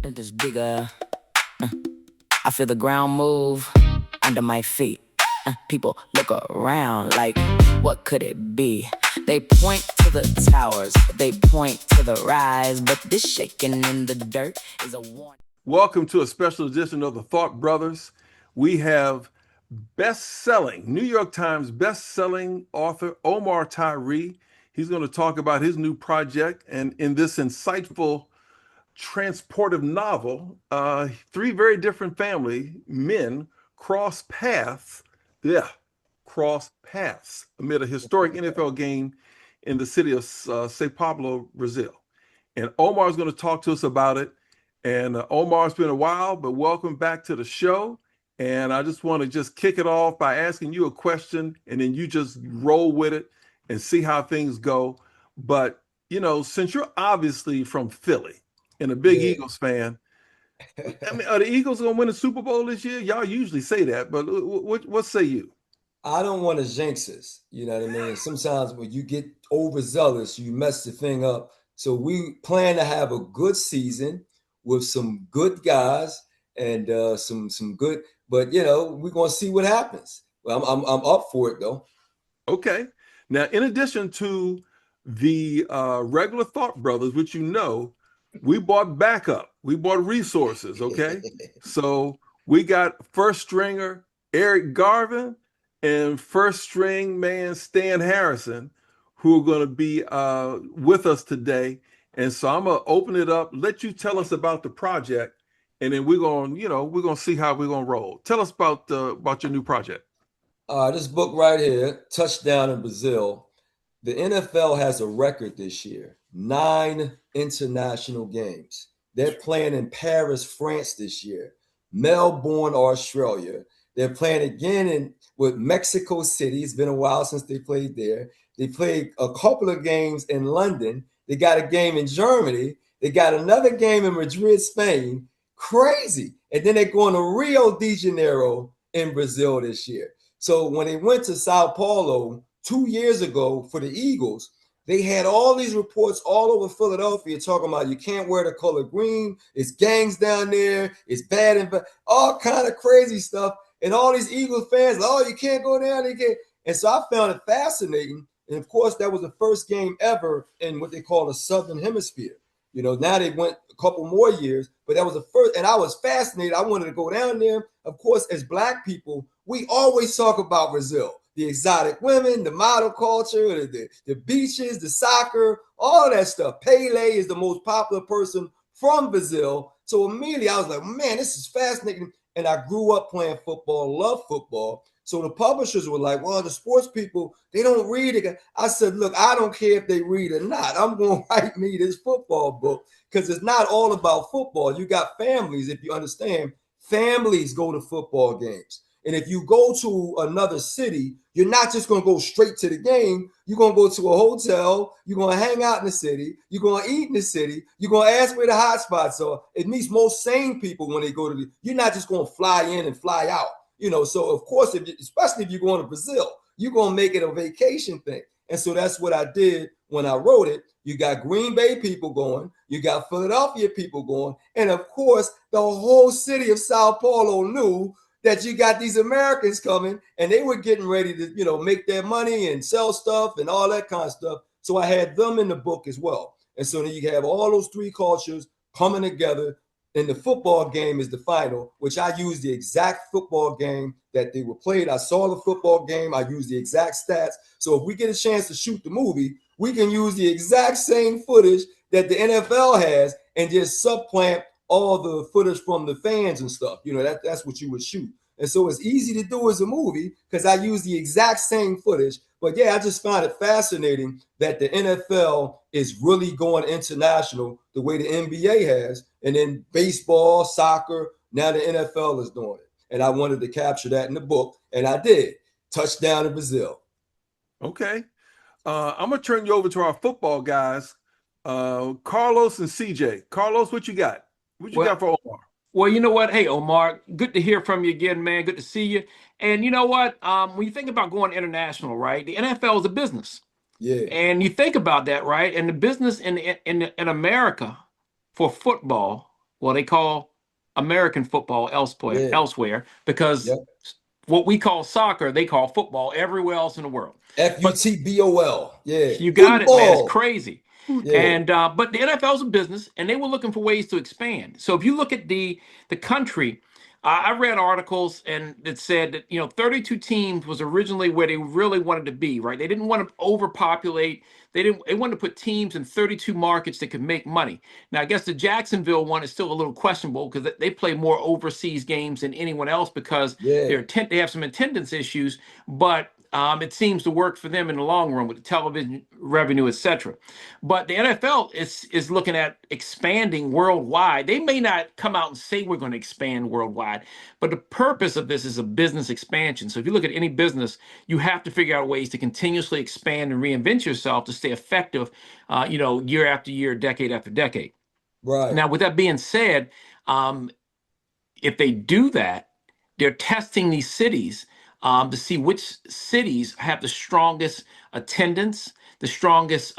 It is bigger. I feel the ground move under my feet. People look around like, what could it be? They point to the towers, they point to the rise, but this shaking in the dirt is a warning. Welcome to a special edition of the Thought Brothers. We have best-selling, New York Times best-selling author Omar Tyree. He's going to talk about his new project, and in this insightful, transportive novel, three very different family men cross paths, cross paths amid a historic NFL game in the city of Sao Paulo, Brazil. And Omar is going to talk to us about it. And Omar, it's been a while, but welcome back to the show. And I just want to just kick it off by asking you a question, and then you just roll with it and see how things go. But, you know, since you're obviously from Philly and a big Yeah. Eagles fan, I mean, are the Eagles going to win the Super Bowl this year? Y'all usually say that, but what say you? I don't want to jinx us. You know what I mean? Sometimes when you get overzealous, you mess the thing up. So we plan to have a good season with some good guys and some good. But you know, we're gonna see what happens. Well, I'm up for it though. Okay. Now, in addition to the regular Thought Brothers, which you know, we bought backup, we bought resources. Okay. So we got first stringer Eric Garvin and first string man Stan Harrison, who are going to be with us today. And so I'm going to open it up, let you tell us about the project, and then we're going, we're going to see how we're going to roll. Tell us about your new project. This book right here, Touchdown in Brazil. The NFL has a record this year, 9 international games. They're playing in Paris, France this year, Melbourne, Australia. They're playing again with Mexico City. It's been a while since they played there. They played a couple of games in London. They got a game in Germany. They got another game in Madrid, Spain. Crazy. And then they're going to Rio de Janeiro in Brazil this year. So when they went to Sao Paulo 2 years ago for the Eagles, they had all these reports all over Philadelphia talking about you can't wear the color green. It's gangs down there. It's bad and all kind of crazy stuff. And all these Eagles fans, oh, you can't go down. You can't. And so I found it fascinating. And of course, that was the first game ever in what they call the Southern Hemisphere. You know, now they went a couple more years, but that was the first. And I was fascinated. I wanted to go down there. Of course, as Black people, we always talk about Brazil, the exotic women, the model culture, the beaches, the soccer, all of that stuff. Pele is the most popular person from Brazil. So immediately I was like, man, this is fascinating. And I grew up playing football, love football. So the publishers were like, well, the sports people, they don't read it. I said, look, I don't care if they read or not. I'm going to write me this football book because it's not all about football. You got families, if you understand, families go to football games. And if you go to another city, you're not just going to go straight to the game. You're going to go to a hotel. You're going to hang out in the city. You're going to eat in the city. You're going to ask where the hot spots are. It means most sane people when they go to you're not just going to fly in and fly out. You know, so of course, especially if you're going to Brazil, you're going to make it a vacation thing. And so that's what I did when I wrote it. You got Green Bay people going. You got Philadelphia people going. And of course, the whole city of Sao Paulo knew that you got these Americans coming and they were getting ready to, you know, make their money and sell stuff and all that kind of stuff. So I had them in the book as well. And so then you have all those three cultures coming together. And the football game is the final, which I use the exact football game that they were played. I saw the football game. I use the exact stats. So if we get a chance to shoot the movie, we can use the exact same footage that the NFL has and just supplant all the footage from the fans and stuff. You know, that's what you would shoot. And so it's easy to do as a movie because I use the exact same footage. But yeah, I just find it fascinating that the NFL is really going international the way the NBA has. And then baseball, soccer, now the NFL is doing it. And I wanted to capture that in the book. And I did. Touchdown in Brazil. Okay. I'm going to turn you over to our football guys, Carlos and CJ. Carlos, what you got? What you got for Omar? Well, you know what? Hey, Omar, good to hear from you again, man. Good to see you. And you know what? When you think about going international, right? The NFL is a business. Yeah. And you think about that, right? And the business in America for football Well, they call American football Yeah. elsewhere because Yep. what we call soccer, they call football everywhere else in the world. But FUTBOL. Yeah. you got it, man. It's Football. crazy. Yeah. And but the NFL is a business, and they were looking for ways to expand. So if you look at the country, I read articles and it said that 32 teams was originally where they really wanted to be. Right? They didn't want to overpopulate. They wanted to put teams in 32 markets that could make money. Now I guess the Jacksonville one is still a little questionable because they play more overseas games than anyone else because Yeah. they have some attendance issues, but it seems to work for them in the long run with the television revenue, etc. But the NFL is looking at expanding worldwide. They may not come out and say we're going to expand worldwide, but the purpose of this is a business expansion. So if you look at any business, you have to figure out ways to continuously expand and reinvent yourself to stay effective, year after year, decade after decade. Right. Now, with that being said, um, if they do that, they're testing these cities to see which cities have the strongest attendance, the strongest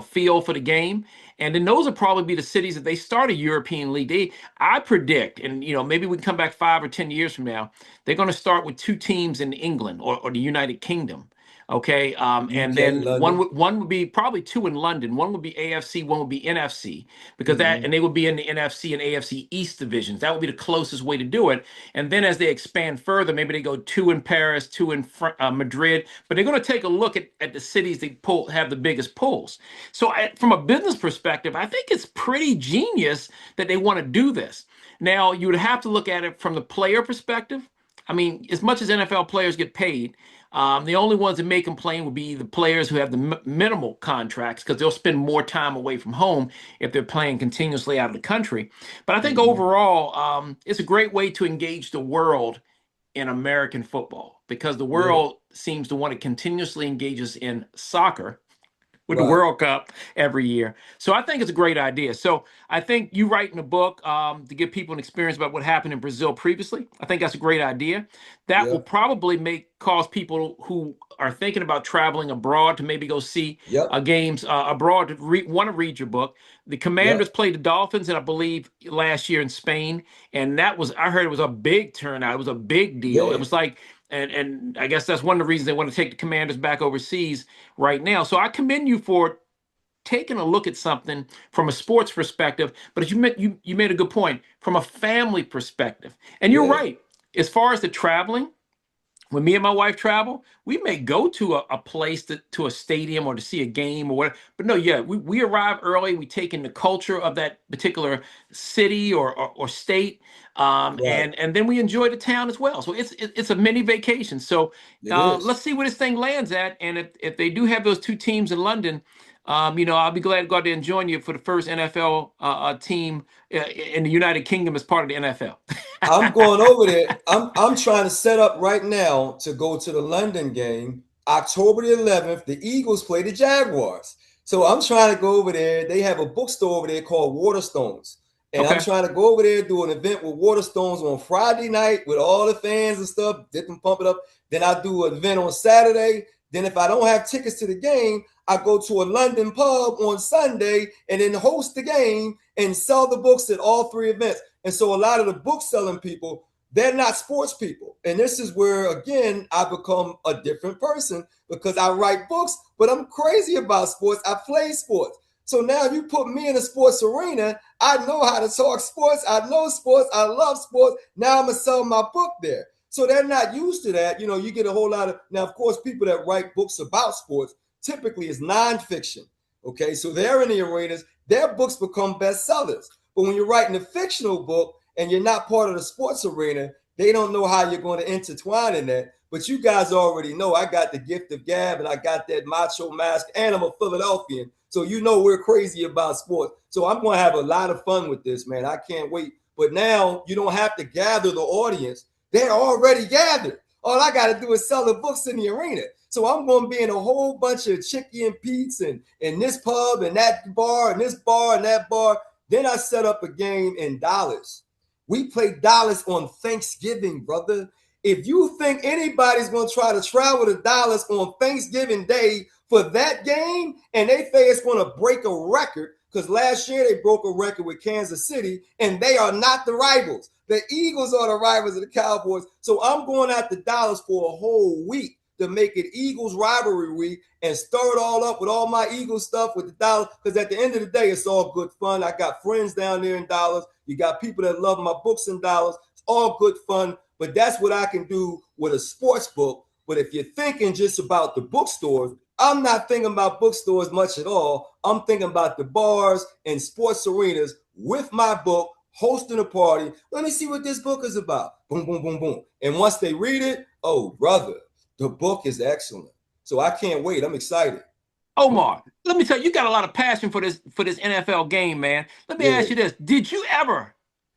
feel for the game, and then those will probably be the cities that they start a European league. I predict, and maybe we can come back 5 or 10 years from now, they're going to start with two teams in England or the United Kingdom. Okay, and UK, then London. one would be probably two in London. One would be AFC, one would be NFC, because Hmm. and they would be in the NFC and AFC East divisions. That would be the closest way to do it. And then as they expand further, maybe they go two in Paris, two in Madrid. But they're going to take a look at the cities that have the biggest pulls. So from a business perspective, I think it's pretty genius that they want to do this. Now you would have to look at it from the player perspective. I mean, as much as NFL players get paid, the only ones that may complain would be the players who have the minimal contracts because they'll spend more time away from home if they're playing continuously out of the country. But I think Hmm. overall, it's a great way to engage the world in American football because the Yeah. world seems to want to continuously engage us in soccer with the Right. World Cup every year. So I think it's a great idea. So I think you writing a book to give people an experience about what happened in Brazil previously. I think that's a great idea. That will Yeah. probably cause people who are thinking about traveling abroad to maybe go see Yep. games abroad to want to read your book. The Commanders Yep. played the Dolphins, and I believe last year in Spain, and I heard it was a big turnout. It was a big deal. It Yeah. was like, and I guess that's one of the reasons they want to take the Commanders back overseas right now. So I commend you for taking a look at something from a sports perspective, but as you made a good point from a family perspective. And you're Yeah. right. As far as the traveling, when me and my wife travel, we may go to a place to a stadium or to see a game or whatever. But no, yeah, we arrive early. We take in the culture of that particular city or state, Right. and then we enjoy the town as well. So it's a mini vacation. So It is. let's see where this thing lands at. And if they do have those two teams in London, I'll be glad to go out there and join you for the first NFL team in the United Kingdom as part of the NFL. I'm going over there. I'm trying to set up right now to go to the London game, October the 11th. The Eagles play the Jaguars. So I'm trying to go over there. They have a bookstore over there called Waterstones. And I'm Okay. trying to go over there, do an event with Waterstones on Friday night with all the fans and stuff, get them pump it up. Then I do an event on Saturday. Then if I don't have tickets to the game, I go to a London pub on Sunday and then host the game and sell the books at all three events. And so a lot of the book selling people, they're not sports people. And this is where, again, I become a different person because I write books, but I'm crazy about sports. I play sports. So now you put me in a sports arena, I know how to talk sports. I know sports. I love sports. Now I'm going to sell my book there. So they're not used to that. You get a whole lot of, now, of course, people that write books about sports typically is nonfiction. Okay, so they're in the arenas, their books become bestsellers. But when you're writing a fictional book and you're not part of the sports arena, they don't know how you're going to intertwine in that. But you guys already know I got the gift of gab and I got that macho mask and I'm a Philadelphian. So we're crazy about sports. So I'm going to have a lot of fun with this, man. I can't wait. But now you don't have to gather the audience. They're already gathered. All I got to do is sell the books in the arena. So I'm going to be in a whole bunch of Chicky and Pete's and this pub and that bar and this bar and that bar. Then I set up a game in Dallas. We play Dallas on Thanksgiving, brother. If you think anybody's going to try to travel to Dallas on Thanksgiving Day for that game and they say it's going to break a record, Because last year they broke a record with Kansas City, and they are not the rivals. The Eagles are the rivals of the Cowboys. So I'm going out to Dallas for a whole week to make it Eagles rivalry week and stir it all up with all my Eagles stuff with the Dallas. Because at the end of the day, it's all good fun. I got friends down there in Dallas. You got people that love my books in Dallas. It's all good fun. But that's what I can do with a sports book. But if you're thinking just about the bookstores, I'm not thinking about bookstores much at all. I'm thinking about the bars and sports arenas with my book, hosting a party. Let me see what this book is about. Boom, boom, boom, boom. And once they read it, oh, brother, the book is excellent. So I can't wait. I'm excited. Omar, let me tell you, you got a lot of passion for this NFL game, man. Let me ask you this: did you ever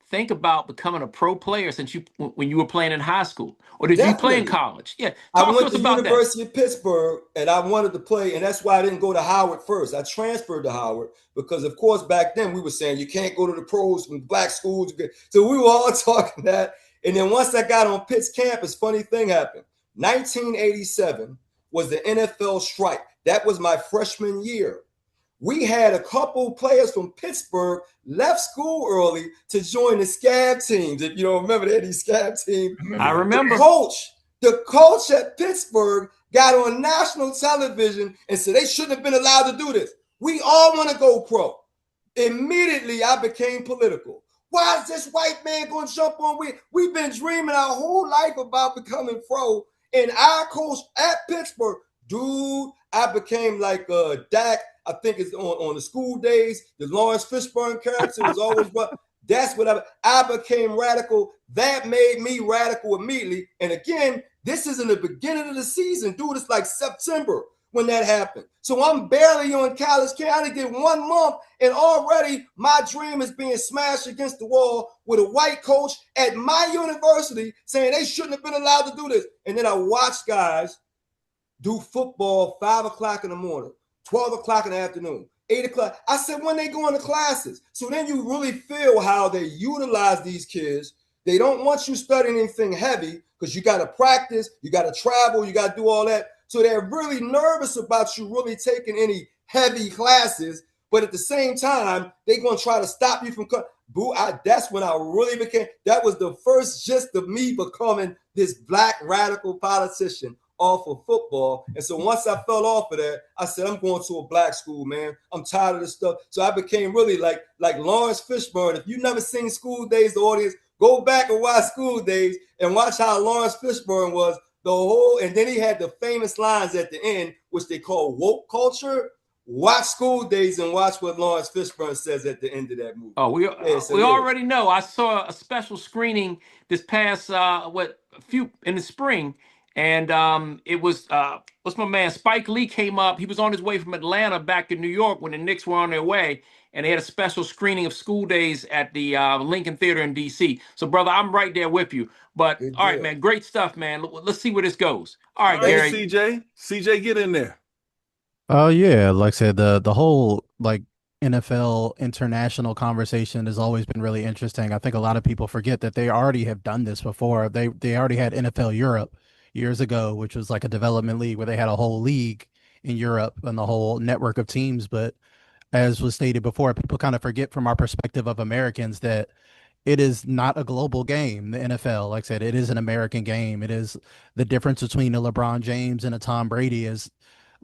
think about becoming a pro player since when you were playing in high school, or did you play in Definitely. college? Yeah, I talk to went us to about that. University of Pittsburgh and I wanted to play, and that's why I didn't go to Howard first. I transferred to Howard because, of course, back then we were saying you can't go to the pros from black schools. So we were all talking that. And then once I got on Pitt's campus, funny thing happened. 1987 was the NFL strike. That was my freshman year. We had a couple players from Pittsburgh left school early to join the scab teams. If you don't remember, they had these scab teams. I remember. The coach at Pittsburgh got on national television and said they shouldn't have been allowed to do this. We all want to go pro. Immediately, I became political. Why is this white man going to jump on? We've been dreaming our whole life about becoming pro. And our coach at Pittsburgh, dude, I became like Dak. I think it's on the school days. The Lawrence Fishburne character was always what. That's what I became radical. That made me radical immediately. And again, this is in the beginning of the season, dude. It's like September when that happened. So I'm barely on college camp. I did 1 month, and already my dream is being smashed against the wall with a white coach at my university saying they shouldn't have been allowed to do this. And then I watched guys do football 5 o'clock in the morning, 12 o'clock in the afternoon, 8 o'clock. I said, when they go into classes. So then you really feel how they utilize these kids. They don't want you studying anything heavy because you got to practice, you got to travel, you got to do all that. So they're really nervous about you really taking any heavy classes. But at the same time, they're going to try to stop you from that's when I really became, that was the first gist of me becoming this black radical politician off of football. And so once I fell off of that, I said, I'm going to a black school, man. I'm tired of this stuff. So I became really like Lawrence Fishburne. If you've never seen School Days, the audience, go back and watch School Days and watch how Lawrence Fishburne was and then he had the famous lines at the end, which they call woke culture. Watch School Days and watch what Lawrence Fishburne says at the end of that movie. Oh, we already know. I saw a special screening this past in the spring, and it was what's my man Spike Lee came up. He was on his way from Atlanta back to New York when the Knicks were on their way, and they had a special screening of School Days at the Lincoln Theater in D.C. So, brother, I'm right there with you. But all right, man, great stuff, man. Let's see where this goes. All right, Gary. CJ, get in there. Oh yeah, like I said, the whole like NFL international conversation has always been really interesting. I think a lot of people forget that they already have done this before. They already had NFL Europe years ago, which was like a development league where they had a whole league in Europe and the whole network of teams. But as was stated before, people kind of forget from our perspective of Americans that it is not a global game, the NFL. Like I said, it is an American game. It is the difference between a LeBron James and a Tom Brady is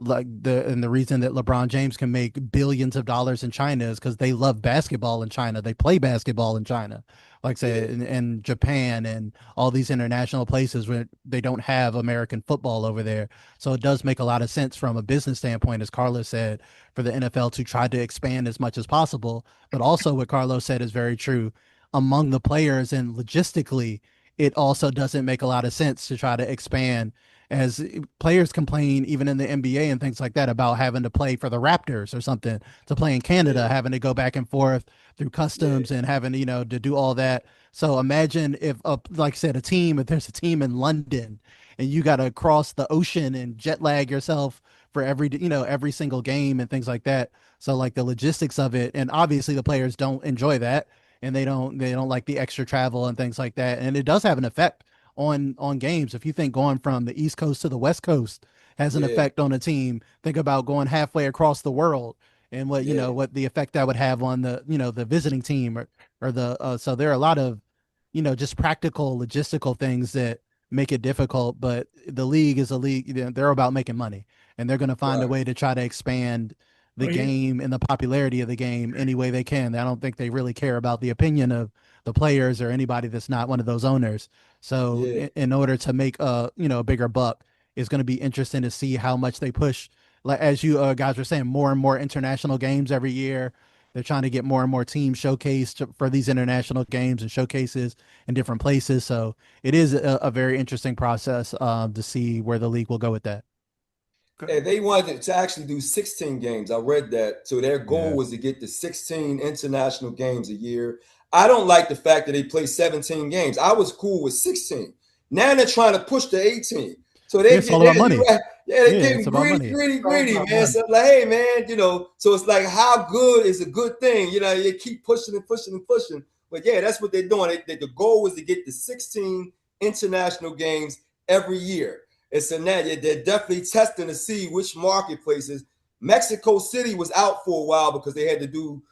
the reason that LeBron James can make billions of dollars in China is because they love basketball in China. They play basketball in China, like I said, in Japan and all these international places where they don't have American football over there. So it does make a lot of sense from a business standpoint, as Carlos said, for the NFL to try to expand as much as possible. But also what Carlos said is very true. Among the players and logistically, it also doesn't make a lot of sense to try to expand, as players complain even in the NBA and things like that about having to play for the Raptors or something to play in Canada, having to go back and forth through customs and having, to do all that. So imagine if, like I said, if there's a team in London and you got to cross the ocean and jet lag yourself for every single game and things like that. So like the logistics of it, and obviously the players don't enjoy that, and they don't like the extra travel and things like that. And it does have an effect on games. If you think going from the East Coast to the West Coast has an effect on a team, think about going halfway across the world and what, Yeah. what the effect that would have on the, the visiting team, or the, so there are a lot of, just practical logistical things that make it difficult. But the league is a league, they're about making money, and they're going to find a Right. way to try to expand the Well, you, game and the popularity of the game any way they can. I don't think they really care about the opinion of the players or anybody that's not one of those owners. So Yeah. in order to make a bigger buck, it's going to be interesting to see how much they push. Like, as you guys were saying, more and more international games every year. They're trying to get more and more teams showcased for these international games and showcases in different places. So it is a very interesting process to see where the league will go with that. Okay. And they wanted to actually do 16 games. I read that. So their goal Yeah. was to get to 16 international games a year. I don't like the fact that they play 17 games. I was cool with 16. Now they're trying to push to 18. So Yeah, it's all about money. they're Yeah, it's getting about greedy, money. greedy, all greedy, about man. money. So I'm like, hey, man, so it's like, how good is a good thing? You keep pushing and pushing and pushing. But yeah, that's what they're doing. The goal was to get to 16 international games every year. And so now they're definitely testing to see which marketplaces. Mexico City was out for a while because they had to do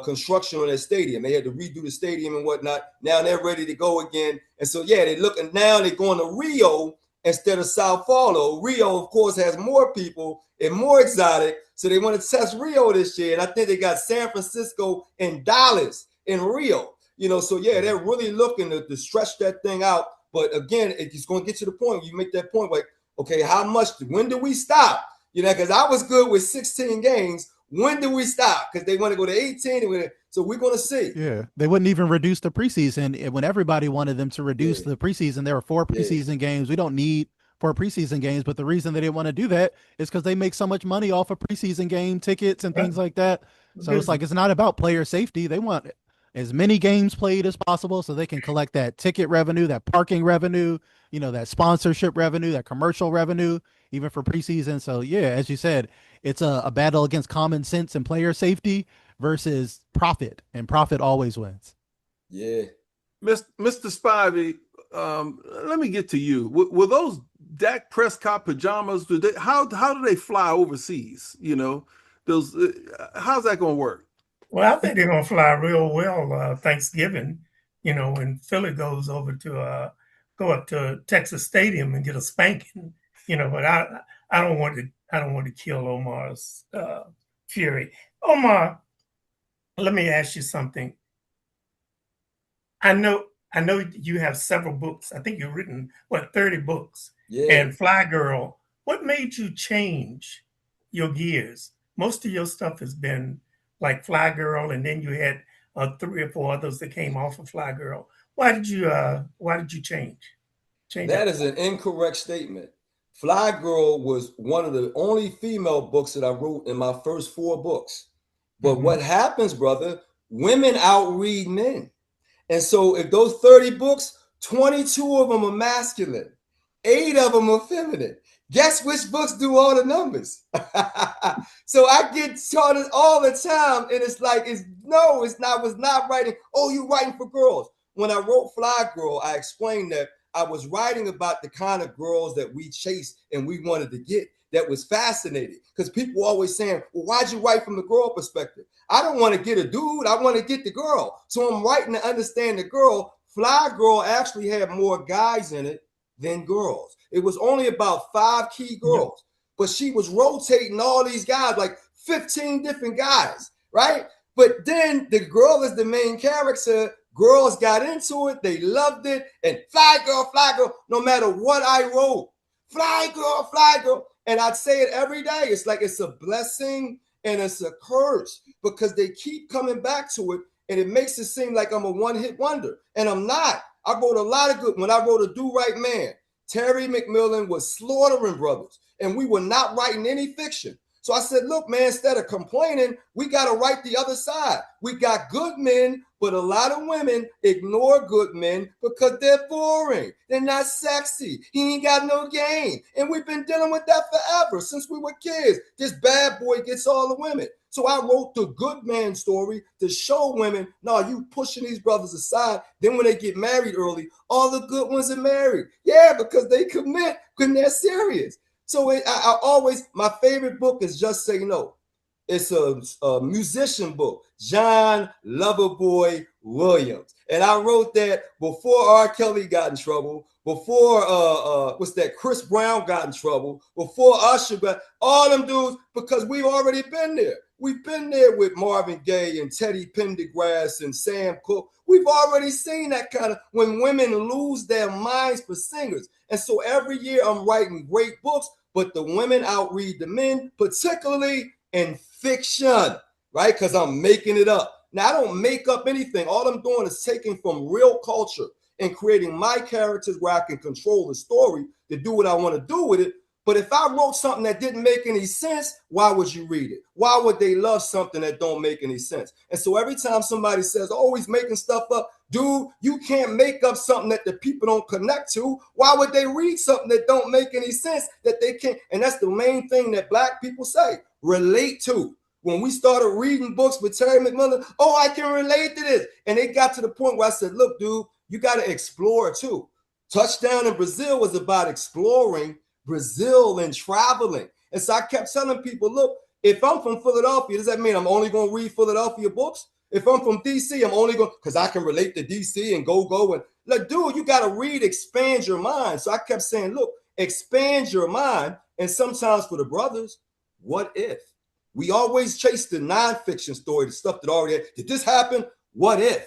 construction on their stadium. They had to redo the stadium and whatnot. Now they're ready to go again. And so, yeah, they're looking now, they're going to Rio instead of Sao Paulo. Rio, of course, has more people and more exotic. So they want to test Rio this year. And I think they got San Francisco and Dallas in Rio. So yeah, they're really looking to stretch that thing out. But again, it's going to get to the point. You make that point, like, okay, when do we stop? Because I was good with 16 games. When do we stop? Because they want to go to 18. So we're going to see. Yeah, they wouldn't even reduce the preseason when everybody wanted them to reduce Yeah. the preseason. There were 4 Yeah. preseason games. We don't need 4 preseason games, but the reason they didn't want to do that is because they make so much money off of preseason game tickets and Right. things like that. So it's like, Business. it's not about player safety. They want as many games played as possible so they can collect that ticket revenue, that parking revenue, that sponsorship revenue, that commercial revenue, even for preseason. So yeah, as you said, it's a battle against common sense and player safety versus profit, and profit always wins. Yeah. Mr. Spivey, let me get to you. Were those Dak Prescott pajamas? How do they fly overseas? Those. How's that going to work? Well, I think they're gonna fly real well Thanksgiving. When Philly goes over to go up to Texas Stadium and get a spanking. But I don't want to kill Omar's fury. Omar, let me ask you something. I know you have several books. I think you've written 30 books. Yeah. And Fly Girl, what made you change your gears? Most of your stuff has been like Fly Girl, and then you had 3 or 4 others that came off of Fly Girl. Why did you change? That is an incorrect statement. Fly Girl was one of the only female books that I wrote in my first 4 books. But what happens, brother, women outread men. And so if those 30 books, 22 of them are masculine, 8 of them are feminine. Guess which books do all the numbers? So I get taught it all the time. And it's like, was not writing, oh, you writing for girls. When I wrote Fly Girl, I explained that I was writing about the kind of girls that we chased and we wanted to get. That was fascinating because people always saying, well, why'd you write from the girl perspective? I don't want to get a dude. I want to get the girl. So I'm writing to understand the girl. Fly Girl actually had more guys in it than girls. It was only about 5 key girls, but she was rotating all these guys, like 15 different guys, right? But then the girl is the main character. Girls got into it. They loved it. And Fly Girl, no matter what I wrote, Fly Girl. And I'd say it every day. It's like it's a blessing and it's a curse because they keep coming back to it and it makes it seem like I'm a one-hit wonder. And I'm not. I wrote a lot of good. When I wrote A Do Right Man, Terry McMillan was slaughtering brothers and we were not writing any fiction. So I said, look, man, instead of complaining, we got to write the other side. We got good men, but a lot of women ignore good men because they're boring. They're not sexy. He ain't got no game. And we've been dealing with that forever since we were kids. This bad boy gets all the women. So I wrote the good man story to show women, no, you pushing these brothers aside. Then when they get married early, all the good ones are married. Yeah, because they commit when they're serious. So I always, my favorite book is Just Say No. It's a musician book, John Loverboy Williams. And I wrote that before R. Kelly got in trouble, before Chris Brown got in trouble, before Usher got, all them dudes, because we've already been there. We've been there with Marvin Gaye and Teddy Pendergrass and Sam Cooke. We've already seen that kind of, when women lose their minds for singers. And so every year I'm writing great books, but the women outread the men, particularly in fiction, right? Because I'm making it up. Now, I don't make up anything. All I'm doing is taking from real culture and creating my characters where I can control the story to do what I want to do with it. But if I wrote something that didn't make any sense, why would you read it? Why would they love something that don't make any sense? And so every time somebody says, oh, he's making stuff up, dude, you can't make up something that the people don't connect to. Why would they read something that don't make any sense that they can't? And that's the main thing that Black people say, relate to. When we started reading books with Terry McMillan, oh, I can relate to this. And it got to the point where I said, look, dude, you got to explore too. Touchdown in Brazil was about exploring Brazil and traveling. And so I kept telling people, look, if I'm from Philadelphia, does that mean I'm only going to read Philadelphia books? If I'm from DC, I'm only going, because I can relate to DC and go. And like, dude, you got to read, expand your mind. So I kept saying, look, expand your mind. And sometimes for the brothers, what if? We always chase the nonfiction story, the stuff that already had. Did this happen? What if?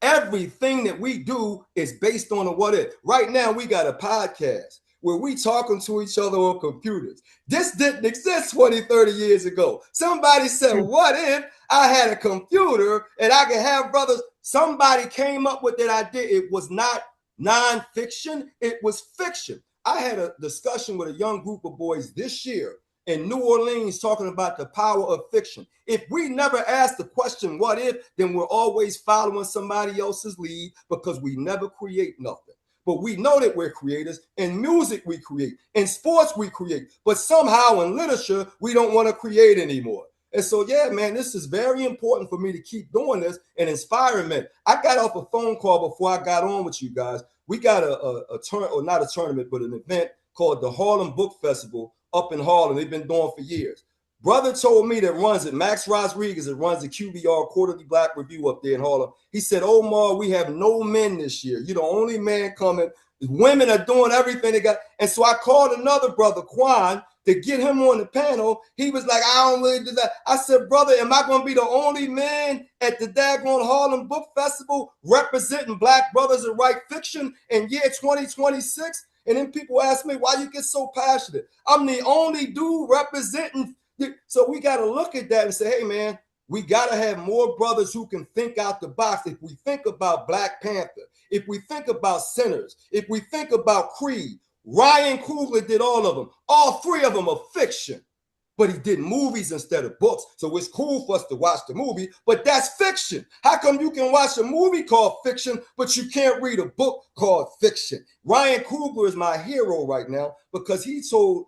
Everything that we do is based on a what if. Right now, we got a podcast where we talking to each other on computers. This didn't exist 20, 30 years ago. Somebody said, what if I had a computer and I could have brothers? Somebody came up with that idea. It was not nonfiction. It was fiction. I had a discussion with a young group of boys this year in New Orleans talking about the power of fiction. If we never ask the question, what if, then we're always following somebody else's lead because we never create nothing. But we know that we're creators. In music, we create. In sports, we create. But somehow in literature, we don't want to create anymore. And so, yeah, man, this is very important for me to keep doing this and inspiring men. I got off a phone call before I got on with you guys. We got not a tournament, but an event called the Harlem Book Festival up in Harlem. They've been doing for years. Brother told me that runs it, Max Rodriguez, that runs the QBR Quarterly Black Review up there in Harlem. He said, Omar, we have no men this year. You're the only man coming. Women are doing everything they got. And so I called another brother, Quan, to get him on the panel. He was like, I don't really do that. I said, brother, am I going to be the only man at the daggone Harlem Book Festival representing Black brothers that write fiction in year 2026? And then people ask me, why you get so passionate? I'm the only dude representing. So we got to look at that and say, hey, man, we got to have more brothers who can think out the box. If we think about Black Panther, if we think about Sinners, if we think about Creed, Ryan Coogler did all of them. All three of them are fiction. But he did movies instead of books. So it's cool for us to watch the movie, but that's fiction. How come you can watch a movie called fiction, but you can't read a book called fiction? Ryan Coogler is my hero right now because he told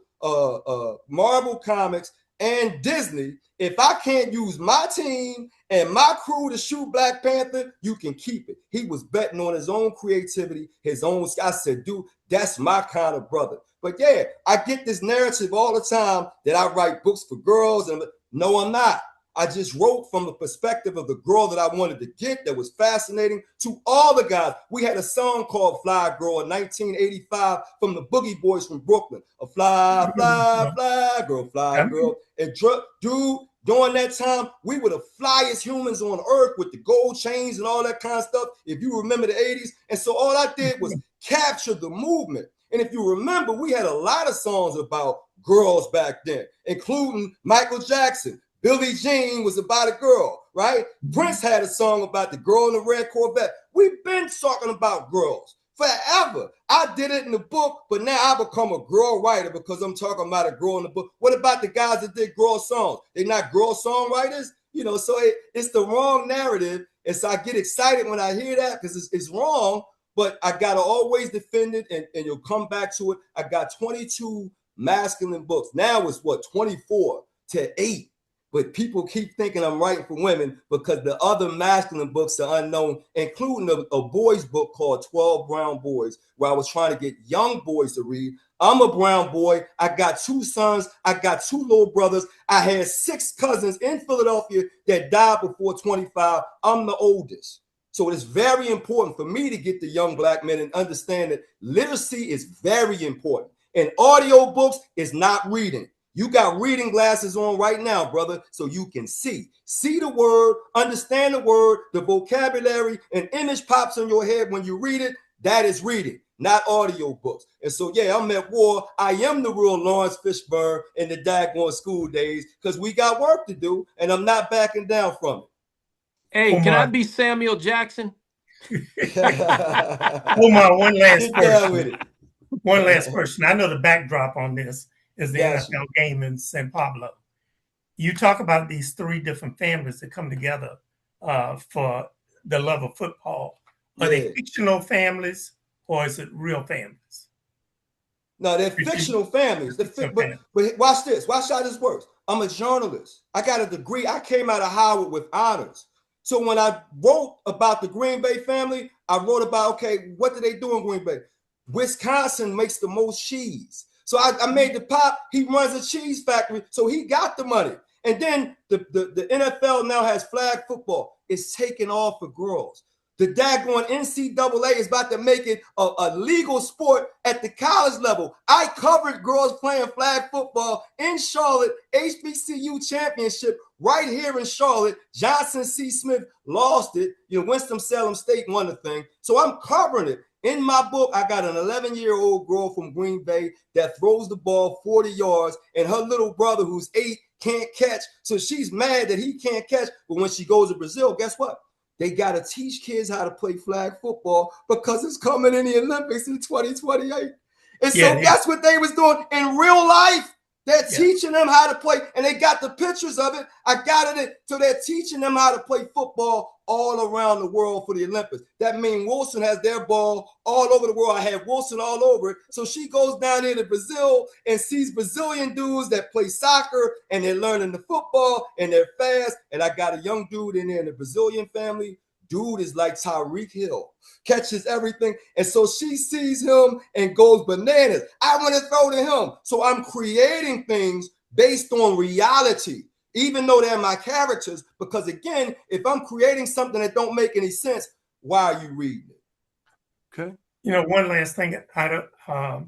Marvel Comics and Disney, if I can't use my team and my crew to shoot Black Panther, you can keep it. He was betting on his own creativity, his own. I said, dude, that's my kind of brother. But yeah, I get this narrative all the time that I write books for girls. And no, I'm not. I just wrote from the perspective of the girl that I wanted to get that was fascinating to all the guys. We had a song called Fly Girl in 1985 from the Boogie Boys from Brooklyn. A fly, fly, fly girl, fly girl. And dude, during that time, we were the flyest humans on earth with the gold chains and all that kind of stuff, if you remember the 80s. And so all I did was capture the movement. And if you remember, we had a lot of songs about girls back then, including Michael Jackson. Billie Jean was about a girl, right? Prince had a song about the girl in the red Corvette. We've been talking about girls forever. I did it in the book, but now I become a girl writer because I'm talking about a girl in the book. What about the guys that did girl songs? They're not girl songwriters? You know, so it's the wrong narrative. And so I get excited when I hear that because it's wrong, but I got to always defend it and you'll come back to it. I got 22 masculine books. Now it's 24 to 8. But people keep thinking I'm writing for women because the other masculine books are unknown, including a boys book called 12 Brown Boys, where I was trying to get young boys to read. I'm a brown boy. I got 2 sons. I got 2 little brothers. I had 6 cousins in Philadelphia that died before 25. I'm the oldest. So it's very important for me to get the young black men and understand that literacy is very important. And audio books is not reading. You got reading glasses on right now, brother, so you can see. See the word, understand the word, the vocabulary, an image pops in your head when you read it. That is reading, not audio books. And so, yeah, I'm at war. I am the real Lawrence Fishburne in the daggone school days because we got work to do, and I'm not backing down from Hey, can I Omar, be it. Samuel Jackson? Omar, one last Get down with question. it. One last question. I know the backdrop on this is the Got you. NFL game in San Pablo. You talk about these 3 different families that come together for the love of football. Are they Yeah. fictional families or is it real families? No, they're fictional families. But watch this. Watch how this works. I'm a journalist. I got a degree. I came out of Howard with honors. So when I wrote about the Green Bay family, I wrote about, okay, what do they do in Green Bay? Wisconsin makes the most cheese. So I made the pop. He runs a cheese factory. So he got the money. And then the NFL now has flag football. It's taking off for girls. The daggone NCAA is about to make it a legal sport at the college level. I covered girls playing flag football in Charlotte, HBCU championship right here in Charlotte. Johnson C. Smith lost it. Winston-Salem State won the thing. So I'm covering it. In my book, I got an 11-year-old girl from Green Bay that throws the ball 40 yards, and her little brother, who's 8, can't catch. So she's mad that he can't catch. But when she goes to Brazil, guess what? They got to teach kids how to play flag football because it's coming in the Olympics in 2028. And so that's what they was doing in real life. They're teaching them how to play, and they got the pictures of it. I got it. So they're teaching them how to play football all around the world for the Olympics. That means Wilson has their ball all over the world. I had Wilson all over it. So she goes down there to Brazil and sees Brazilian dudes that play soccer, and they're learning the football, and they're fast. And I got a young dude in there in the Brazilian family. Dude is like Tyreek Hill, catches everything. And so she sees him and goes bananas. I want to throw to him. So I'm creating things based on reality, even though they're my characters. Because again, if I'm creating something that don't make any sense, why are you reading it? Okay. One last thing. I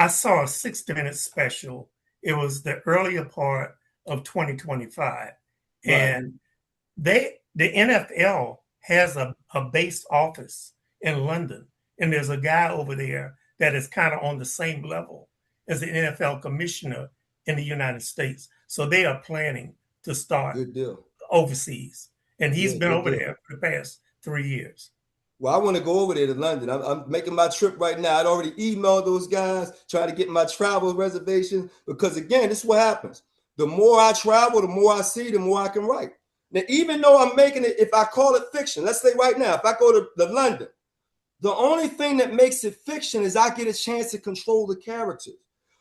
saw a 60-minute special. It was the earlier part of 2025. Right. And the NFL has a base office in London, and there's a guy over there that is kind of on the same level as the NFL commissioner in the United States. So they are planning to start overseas, and he's been over there for the past 3 years. Well, I want to go over there to London. I'm making my trip right now. I'd already emailed those guys, trying to get my travel reservation, because again, this is what happens. The more I travel, the more I see, the more I can write. Now, even though I'm making it, if I call it fiction, let's say right now, if I go to London, the only thing that makes it fiction is I get a chance to control the characters.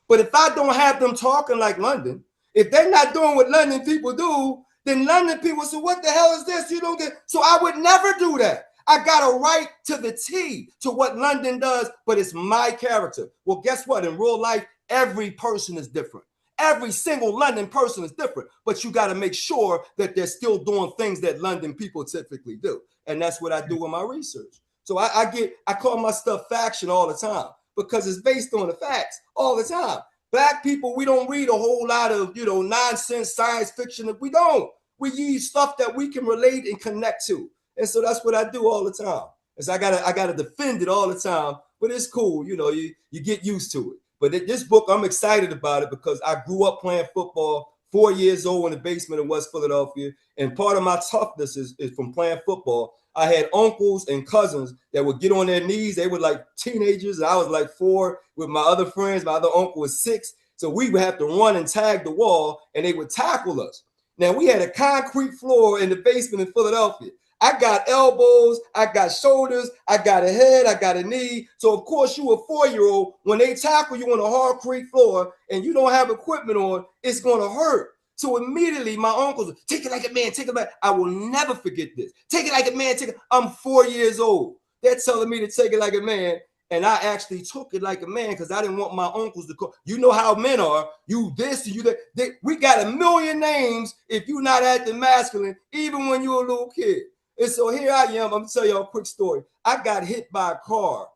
But if I don't have them talking like London, if they're not doing what London people do, then London people say, what the hell is this? You don't get. So I would never do that. I got to write to the T to what London does, but it's my character. Well, guess what? In real life, every person is different. Every single London person is different, but you got to make sure that they're still doing things that London people typically do. And that's what I do in my research. So I call my stuff faction all the time because it's based on the facts all the time. Black people, we don't read a whole lot of, nonsense science fiction. We don't. We use stuff that we can relate and connect to. And so that's what I do all the time. And so I gotta defend it all the time, but it's cool. You get used to it. But this book, I'm excited about it because I grew up playing football, 4 years old in the basement in West Philadelphia. And part of my toughness is from playing football. I had uncles and cousins that would get on their knees. They were like teenagers. And I was like 4 with my other friends. My other uncle was 6. So we would have to run and tag the wall, and they would tackle us. Now, we had a concrete floor in the basement in Philadelphia. I got elbows, I got shoulders, I got a head, I got a knee. So, of course, you a 4-year-old, when they tackle you on a hard concrete floor and you don't have equipment on, it's going to hurt. So immediately my uncles, take it like a man, take it like, I will never forget this. Take it like a man, take it. I'm 4 years old. They're telling me to take it like a man. And I actually took it like a man because I didn't want my uncles to call. You know how men are. You this, you that. We got a million names if you're not acting masculine, even when you're a little kid. And so here I am. I'm going to tell y'all a quick story. I got hit by a car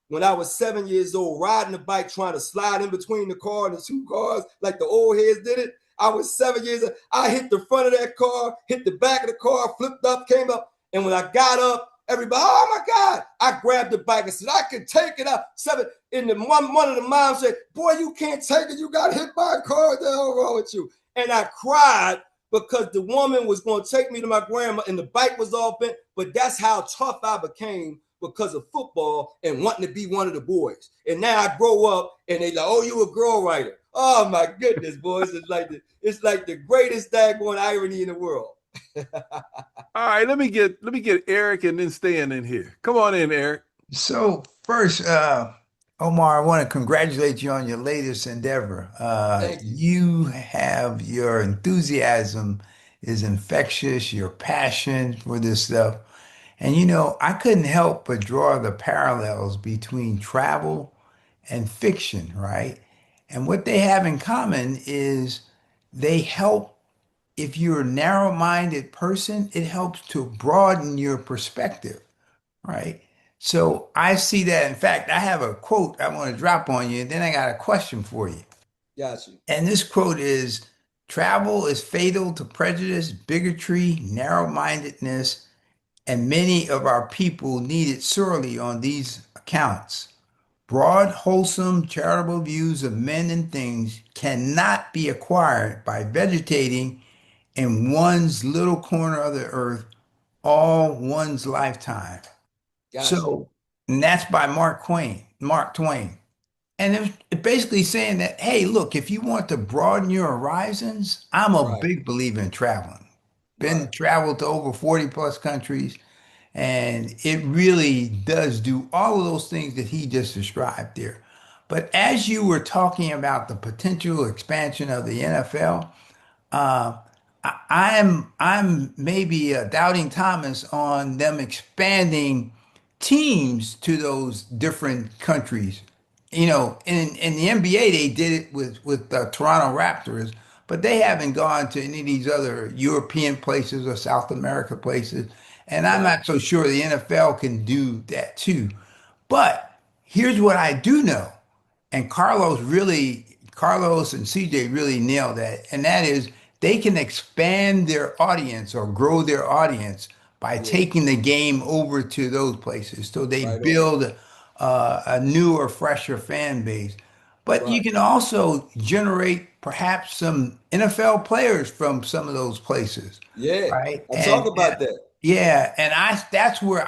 when I was 7 years old, riding a bike, trying to slide in between the car and the two cars like the old heads did it. I was 7 years old. I hit the front of that car, hit the back of the car, flipped up, came up. And when I got up, everybody, oh my God, I grabbed the bike and said, I can take it out. One of the moms said, boy, you can't take it. You got hit by a car. What the hell wrong with you? And I cried because the woman was going to take me to my grandma and the bike was all bent. But that's how tough I became because of football and wanting to be one of the boys. And now I grow up and they like, oh, you a girl writer. Oh my goodness, boys. It's like the greatest daggone irony in the world. All right, let me get Eric and then Stan in here. Come on in, Eric. So first, Omar, I want to congratulate you on your latest endeavor. Thank you. You have your enthusiasm is infectious, your passion for this stuff. And I couldn't help but draw the parallels between travel and fiction, right? And what they have in common is they help, if you're a narrow-minded person, it helps to broaden your perspective, right? So I see that. In fact, I have a quote I want to drop on you, and then I got a question for you. Got you. And this quote is, travel is fatal to prejudice, bigotry, narrow-mindedness, and many of our people need it sorely on these accounts. Broad, wholesome, charitable views of men and things cannot be acquired by vegetating in one's little corner of the earth all one's lifetime. Got you. So, and that's by Mark Twain. And it's basically saying that, hey, look, if you want to broaden your horizons, I'm a Right. big believer in traveling. Been Right. traveled to over 40 plus countries, and it really does do all of those things that he just described there. But as you were talking about the potential expansion of the NFL, uh, I'm maybe doubting Thomas on them expanding teams to those different countries. In the NBA they did it with the Toronto Raptors, but they haven't gone to any of these other European places or South America places. And I'm Right. not so sure the NFL can do that too. But here's what I do know, and Carlos and CJ really nailed that, and that is they can expand their audience or grow their audience by Yeah. taking the game over to those places. So they Right on. build a newer, fresher fan base. But you Right. can also generate perhaps some NFL players from some of those places, Yeah. right? I talk about that. Yeah, and that's where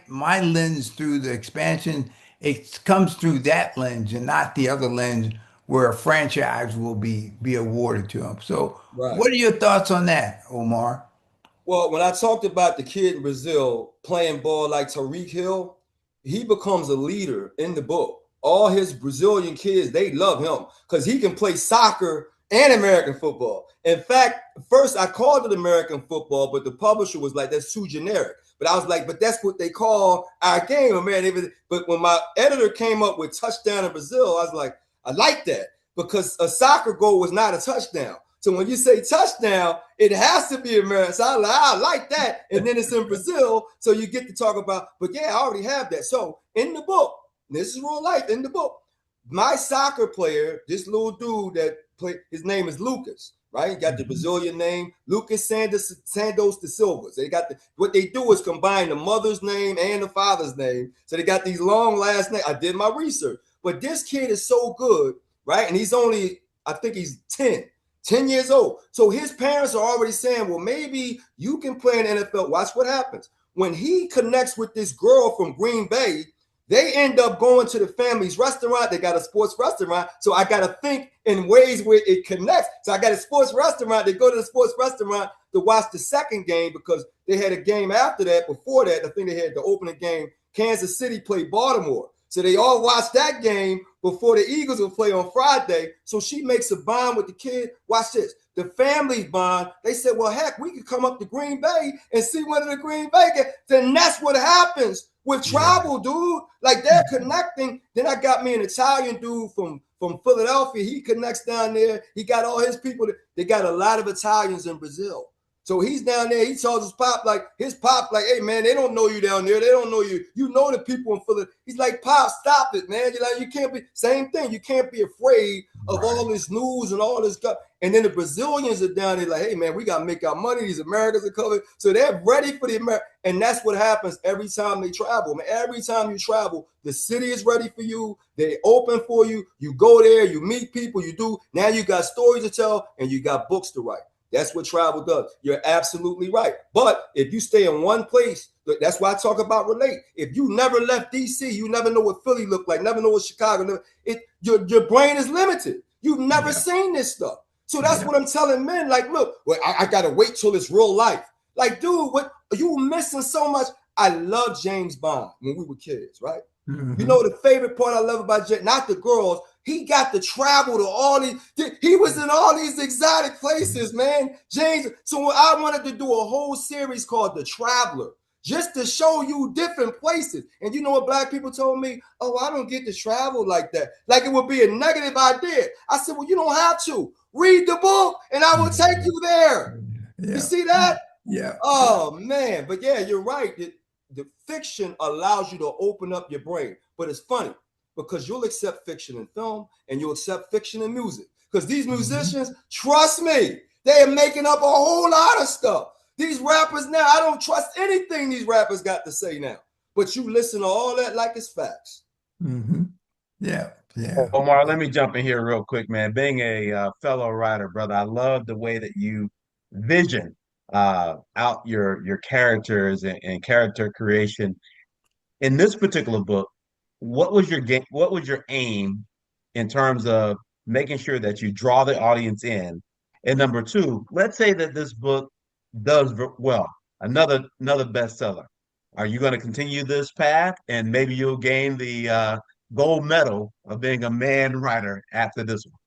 my lens through the expansion, it comes through that lens and not the other lens where a franchise will be awarded to them. So, Right. what are your thoughts on that, Omar? Well, when I talked about the kid in Brazil playing ball like Tariq Hill, he becomes a leader in the book. All his Brazilian kids, they love him because he can play soccer and American football. In fact, first I called it American football, but the publisher was like, that's too generic. But I was like, but that's what they call our game, man. But when my editor came up with touchdown in Brazil, I was like, I like that because a soccer goal was not a touchdown. So when you say touchdown, it has to be American. So I like that. And then it's in Brazil. So you get to talk about, but yeah, I already have that. So in the book, this is real life in the book, my soccer player, this little dude that played, his name is Lucas, right? He got the Brazilian name, Lucas Santos da Silva. So they got what they do is combine the mother's name and the father's name. So they got these long last names. I did my research, but this kid is so good, right? And he's only, I think he's 10 years old. So his parents are already saying, well, maybe you can play in the NFL. Watch what happens. When he connects with this girl from Green Bay, they end up going to the family's restaurant. They got a sports restaurant. So I got to think in ways where it connects. So I got a sports restaurant. They go to the sports restaurant to watch the second game because they had a game after that. Before that, I think they had the opening game. Kansas City played Baltimore. So they all watched that game before the Eagles will play on Friday. So she makes a bond with the kid. Watch this. The families bond. They said, well, heck, we could come up to Green Bay and see one of the Green Bay games. Then that's what happens with travel, dude. Like they're connecting. Then I got me an Italian dude from Philadelphia. He connects down there. He got all his people. They got a lot of Italians in Brazil. So he's down there. He tells his pop, like, hey, man, they don't know you down there. They don't know you. You know the people in Philadelphia. He's like, Pop, stop it, man. You're like, you can't be, same thing. You can't be afraid of all this news and all this stuff. And then the Brazilians are down there like, hey, man, we got to make our money. These Americans are coming. So they're ready for the America. And that's what happens every time they travel. Man, every time you travel, the city is ready for you. They open for you. You go there, you meet people, you do. Now you got stories to tell and you got books to write. That's what travel does. You're absolutely right. But if you stay in one place, that's why I talk about relate. If you never left DC, you never know what Philly looked like, never know what Chicago, your brain is limited. You've never seen this stuff. So that's what I'm telling men. Like, look, well, I got to wait till it's real life. Like, dude, what you missing so much? I love James Bond when we were kids, right? You know, the favorite part I love about James, not the girls, he got to travel to all these, he was in all these exotic places, man. James, so I wanted to do a whole series called The Traveler, just to show you different places. And you know what black people told me? Oh, I don't get to travel like that. Like it would be a negative idea. I said, well, you don't have to. Read the book and I will take you there. Yeah. You see that? Yeah. Oh, man. But yeah, you're right. The fiction allows you to open up your brain. But it's funny because you'll accept fiction in film and you'll accept fiction in music. Because these musicians, trust me, they are making up a whole lot of stuff. These rappers now, I don't trust anything these rappers got to say now. But you listen to all that like it's facts. Yeah. Yeah. Omar, let me jump in here real quick, man. Being a fellow writer, brother, I love the way that you vision out your characters and character creation. In this particular book, what was your game? What was your aim in terms of making sure that you draw the audience in? And number two, let's say that this book does well, another bestseller. Are you going to continue this path, and maybe you'll gain the gold medal of being a man writer after this one?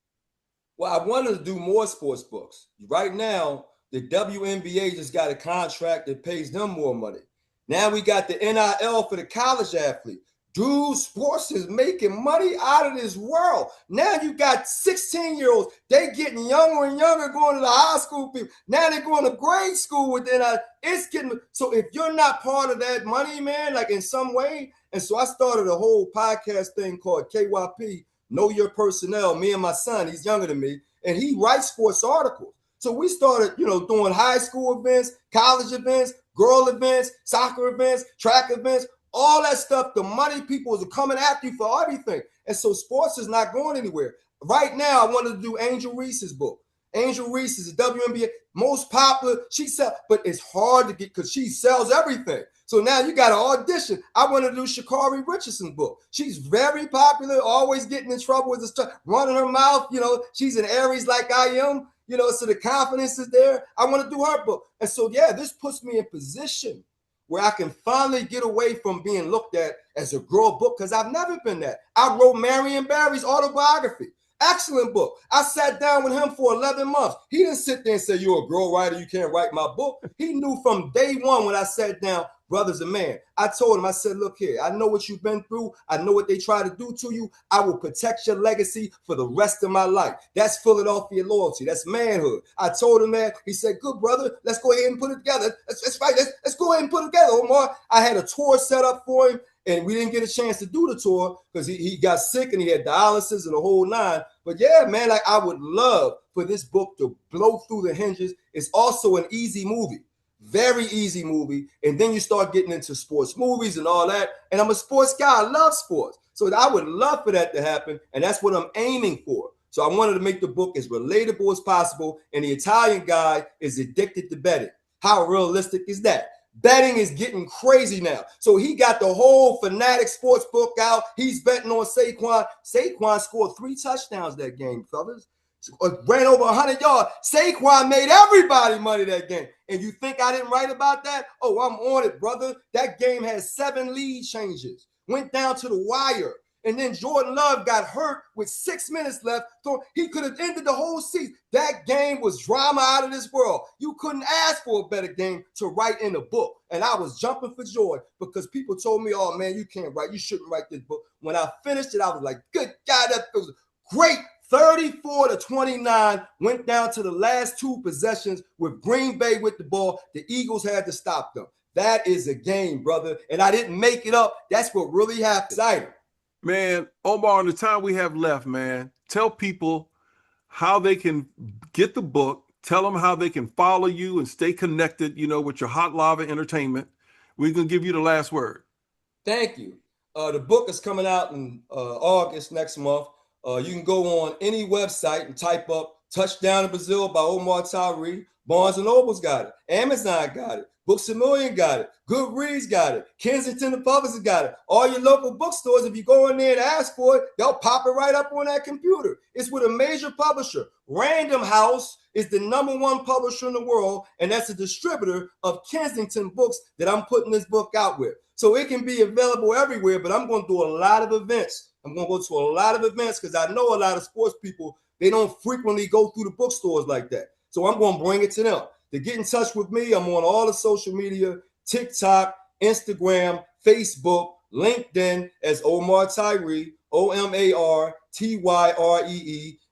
Well, I wanted to do more sports books. Right now, the WNBA just got a contract that pays them more money. Now we got the NIL for the college athlete. Dude, sports is making money out of this world. Now you got 16-year-olds. They getting younger and younger going to the high school people. Now they're going to grade school with NIL. It's getting, so if you're not part of that money, man, like in some way, and so I started a whole podcast thing called KYP, Know Your Personnel, me and my son, he's younger than me, and he writes sports articles. So we started, doing high school events, college events, girl events, soccer events, track events, all that stuff. The money people are coming after you for everything. And so sports is not going anywhere. Right now, I wanted to do Angel Reese's book. Angel Reese is a WNBA most popular. She sells, but it's hard to get because she sells everything. So now you got to audition. I want to do Sha'Carri Richardson's book. She's very popular, always getting in trouble with this stuff, running her mouth. She's an Aries like I am. So the confidence is there. I want to do her book. And so, yeah, this puts me in position where I can finally get away from being looked at as a girl book because I've never been that. I wrote Marion Barry's autobiography. Excellent book. I sat down with him for 11 months. He didn't sit there and say, you're a girl writer, you can't write my book. He knew from day one when I sat down, brother's a man. I told him, I said, look here, I know what you've been through. I know what they try to do to you. I will protect your legacy for the rest of my life. That's Philadelphia loyalty. That's manhood. I told him that. He said, good, brother. Let's go ahead and put it together. That's right. Let's go ahead and put it together, Omar. I had a tour set up for him. And we didn't get a chance to do the tour because he got sick and he had dialysis and the whole nine. But yeah, man, like I would love for this book to blow through the hinges. It's also an easy movie, very easy movie. And then you start getting into sports movies and all that. And I'm a sports guy. I love sports. So I would love for that to happen. And that's what I'm aiming for. So I wanted to make the book as relatable as possible. And the Italian guy is addicted to betting. How realistic is that? Betting is getting crazy now. So he got the whole Fanatic sports book out. He's betting on Saquon. Saquon scored 3 touchdowns that game, fellas. Ran over 100 yards. Saquon made everybody money that game. And you think I didn't write about that? Oh, I'm on it, brother. That game had 7 lead changes. Went down to the wire. And then Jordan Love got hurt with 6 minutes left. So he could have ended the whole season. That game was drama out of this world. You couldn't ask for a better game to write in a book. And I was jumping for joy because people told me, oh, man, you can't write. You shouldn't write this book. When I finished it, I was like, good God, that was great. 34-29, went down to the last 2 possessions with Green Bay with the ball. The Eagles had to stop them. That is a game, brother. And I didn't make it up. That's what really happened. Man, Omar, in the time we have left, man, tell people how they can get the book. Tell them how they can follow you and stay connected, with your Hot Lava Entertainment. We're going to give you the last word. Thank you. The book is coming out in August next month. You can go on any website and type up Touchdown in Brazil by Omar Tyree. Barnes & Noble's got it. Amazon got it. Books A Million got it. Goodreads got it. Kensington and Publishers got it. All your local bookstores, if you go in there and ask for it, they'll pop it right up on that computer. It's with a major publisher. Random House is the #1 publisher in the world, and that's a distributor of Kensington books that I'm putting this book out with. So it can be available everywhere, but I'm going to do a lot of events. I'm going to go to a lot of events because I know a lot of sports people, they don't frequently go through the bookstores like that. So I'm going to bring it to them. To get in touch with me, I'm on all the social media, TikTok, Instagram, Facebook, LinkedIn as Omar Tyree, OmarTyree,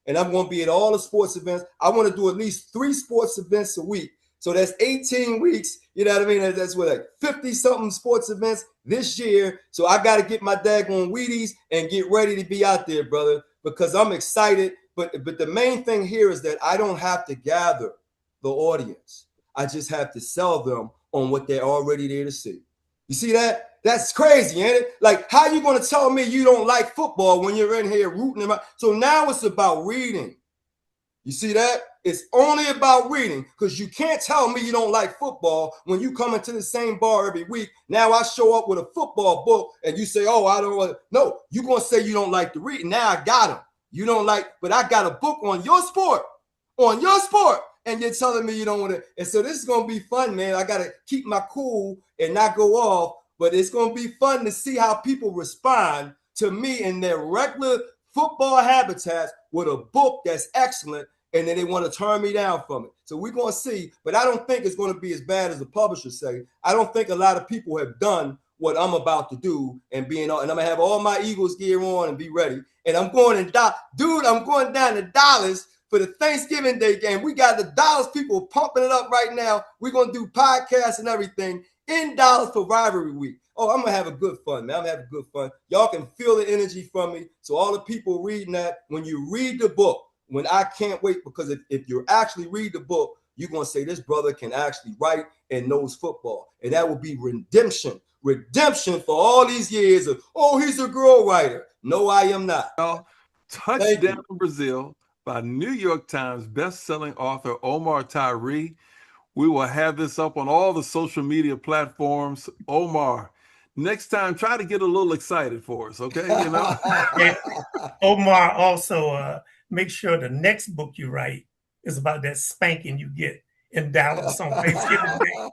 and I'm going to be at all the sports events. I want to do at least 3 sports events a week. So that's 18 weeks, you know what I mean? That's what, like 50-something sports events this year. So I got to get my daggone Wheaties and get ready to be out there, brother, because I'm excited. But the main thing here is that I don't have to gather the audience. I just have to sell them on what they're already there to see. You see that? That's crazy, ain't it? Like, how you going to tell me you don't like football when you're in here rooting them out? So now it's about reading. You see that? It's only about reading, because you can't tell me you don't like football when you come into the same bar every week. Now I show up with a football book and you say, oh, I don't want to. No, you're going to say you don't like to read. Now I got them. You don't like, but I got a book on your sport. And you're telling me you don't want to. And so this is going to be fun, man. I got to keep my cool and not go off, but it's going to be fun to see how people respond to me in their regular football habitats with a book that's excellent, and then they want to turn me down from it. So we're going to see, but I don't think it's going to be as bad as the publishers say. I don't think a lot of people have done what I'm about to do and and I'm going to have all my Eagles gear on and be ready. And I'm going I'm going down to Dallas for the Thanksgiving Day game. We got the Dallas people pumping it up right now. We're going to do podcasts and everything in Dallas for Rivalry Week. Oh, I'm going to have a good fun, man. I'm going to have a good fun. Y'all can feel the energy from me. So all the people reading that, when you read the book, when I can't wait, because if you actually read the book, you're going to say this brother can actually write and knows football. And that will be redemption for all these years of, oh, he's a girl writer. No, I am not. Touchdown in Brazil by New York Times bestselling author Omar Tyree. We will have this up on all the social media platforms. Omar, next time, try to get a little excited for us, okay? You know. And Omar, also make sure the next book you write is about that spanking you get in Dallas on Thanksgiving Day.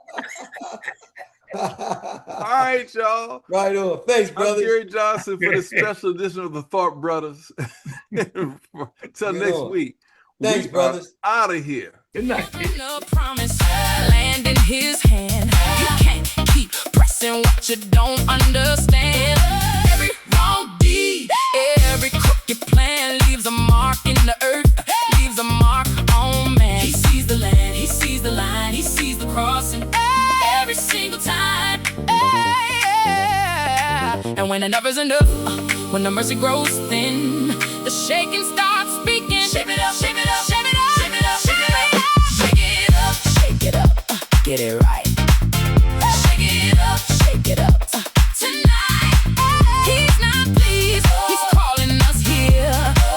All right, y'all. Right on. Thanks, brother. I'm Gary Johnson for this special edition of the Thought Brothers. Until next week. Thanks, brothers. Out of here. Good night. No promise, land in his hand. You can't keep pressing what you don't understand. Every wrong deed, every crooked plan leaves a mark in the earth, leaves a mark on man. He sees the land, he sees the line, he sees the crossing every single time. And when enough is enough, when the mercy grows thin, the shaking starts speaking. Shake it up, shake it up, shake it up, shake it up, shake it up, shake it up, shake it up, get it right. Shake it up tonight. He's not pleased, he's calling us here.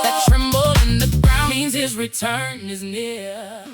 That tremble in the ground means his return is near.